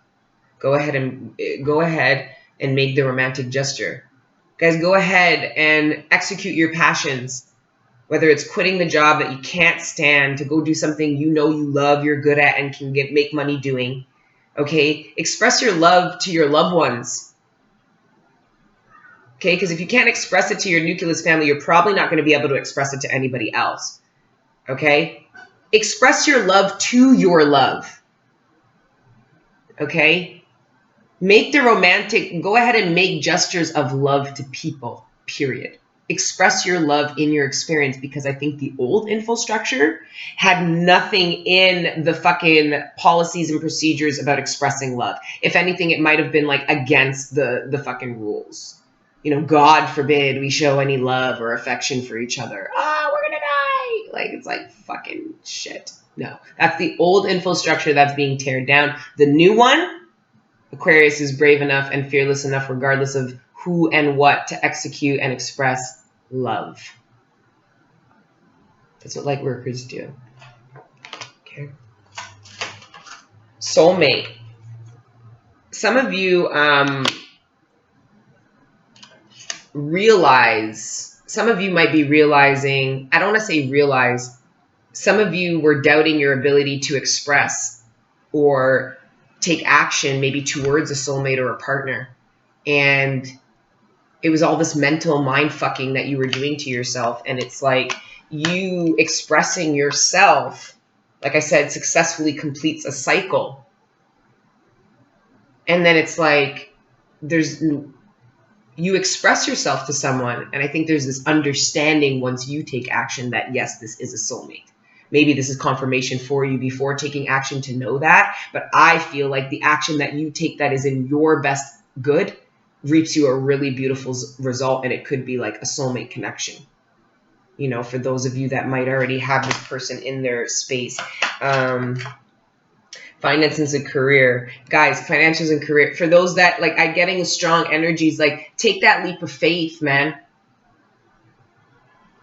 Go ahead and make the romantic gesture. Guys, go ahead and execute your passions. Whether it's quitting the job that you can't stand to go do something you love, you're good at, and can make money doing. Okay? Express your love to your loved ones. Okay? Because if you can't express it to your nucleus family, you're probably not going to be able to express it to anybody else. Okay? Express your love to your love. Okay? Make the romantic, go ahead and make gestures of love to people, period. Express your love in your experience, because I think the old infrastructure had nothing in the fucking policies and procedures about expressing love. If anything, it might have been like against the fucking rules. God forbid we show any love or affection for each other. We're gonna die. Like, it's like fucking shit. No, that's the old infrastructure that's being teared down. The new one, Aquarius is brave enough and fearless enough, regardless of who and what, to execute and express love. That's what light workers do. Okay. Soulmate. Some of you might be realizing, I don't want to say realize, some of you were doubting your ability to express or take action maybe towards a soulmate or a partner. And it was all this mental mind fucking that you were doing to yourself. And it's like you expressing yourself, like I said, successfully completes a cycle. And then it's like you express yourself to someone. And I think there's this understanding once you take action that, yes, this is a soulmate. maybe this is confirmation for you before taking action to know that. But I feel like the action that you take that is in your best good reaps you a really beautiful result. And it could be like a soulmate connection, you know, for those of you that might already have this person in their space. Finances and career. Guys, financials and career. For those that, like, I'm getting strong energies, like, take that leap of faith, man.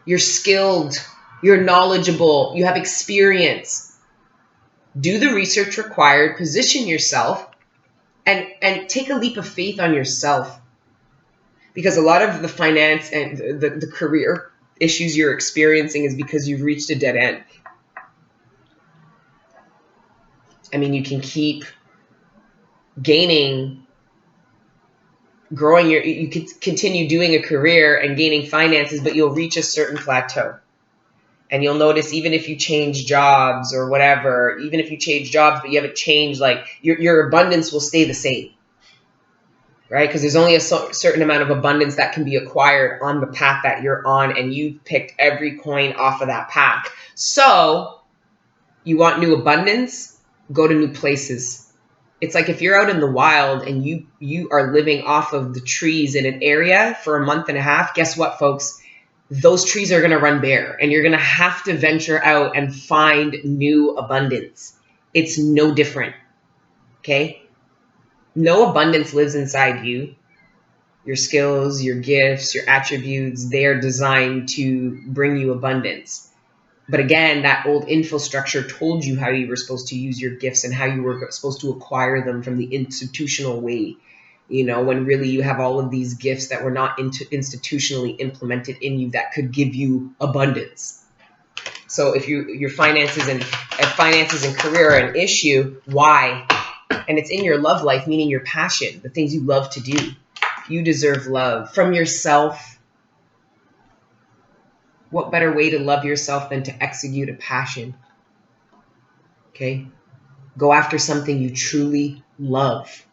You're skilled. You're knowledgeable. You have experience. Do the research required. Position yourself. And take a leap of faith on yourself. Because a lot of the finance and the career issues you're experiencing is because you've reached a dead end. I mean, you can keep growing you could continue doing a career and gaining finances, but you'll reach a certain plateau. And you'll notice, even if you change jobs or whatever, even if you change jobs, but you haven't changed, like, your abundance will stay the same, right? Because there's only a certain amount of abundance that can be acquired on the path that you're on, and you've picked every coin off of that path. So you want new abundance? Go to new places. It's like if you're out in the wild and you are living off of the trees in an area for a month and a half, guess what, folks? Those trees are going to run bare, and you're going to have to venture out and find new abundance. It's no different, okay? No abundance lives inside you. Your skills, your gifts, your attributes, they are designed to bring you abundance. But again, that old infrastructure told you how you were supposed to use your gifts and how you were supposed to acquire them from the institutional way, you know, when really you have all of these gifts that were not institutionally implemented in you that could give you abundance. So if your finances and career are an issue, why? And it's in your love life, meaning your passion, the things you love to do. You deserve love from yourself. What better way to love yourself than to execute a passion? Okay? Go after something you truly love.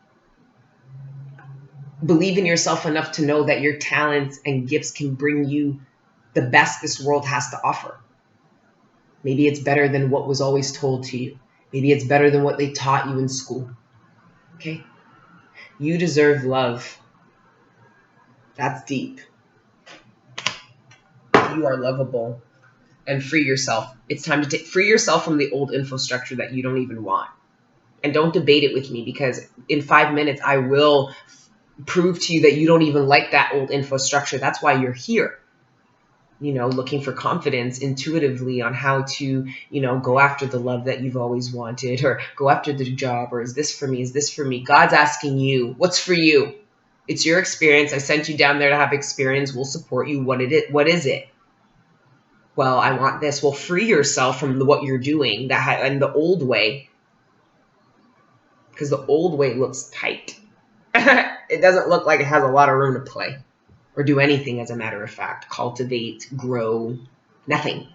Believe in yourself enough to know that your talents and gifts can bring you the best this world has to offer. Maybe it's better than what was always told to you. Maybe it's better than what they taught you in school. Okay? You deserve love. That's deep. You are lovable. And free yourself. It's time to free yourself from the old infrastructure that you don't even want. And don't debate it with me, because in 5 minutes I will prove to you that you don't even like that old infrastructure. That's why you're here. You know, looking for confidence intuitively on how to, you know, go after the love that you've always wanted, or go after the job, or is this for me? Is this for me? God's asking you, what's for you? It's your experience. I sent you down there to have experience. We'll support you. What is it? Well, I want this. Well, free yourself from what you're doing and the old way, because the old way looks tight. It doesn't look like it has a lot of room to play or do anything, as a matter of fact. Cultivate, grow, nothing.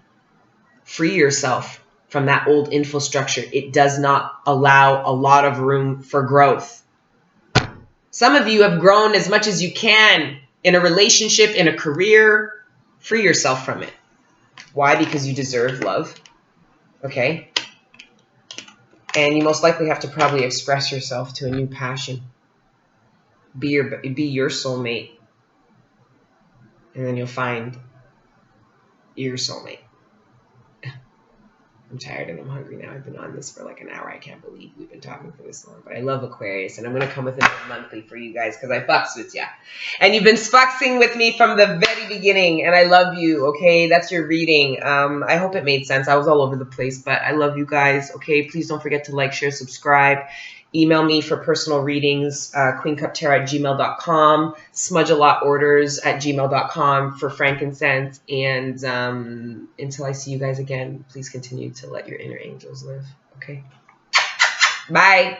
Free yourself from that old infrastructure. It does not allow a lot of room for growth. Some of you have grown as much as you can in a relationship, in a career. Free yourself from it. Why? Because you deserve love. Okay? And you most likely have to probably express yourself to a new passion. Be your soulmate. And then you'll find your soulmate. I'm tired and I'm hungry now. I've been on this for like an hour. I can't believe we've been talking for this long. But I love Aquarius, and I'm going to come with it monthly for you guys because I fucks with ya. And you've been fucksing with me from the very beginning, and I love you, okay? That's your reading. I hope it made sense. I was all over the place, but I love you guys, okay? Please don't forget to like, share, subscribe. Email me for personal readings, queencuptarot@gmail.com, smudgealotorders@gmail.com for frankincense. And until I see you guys again, please continue to let your inner angels live. Okay? Bye.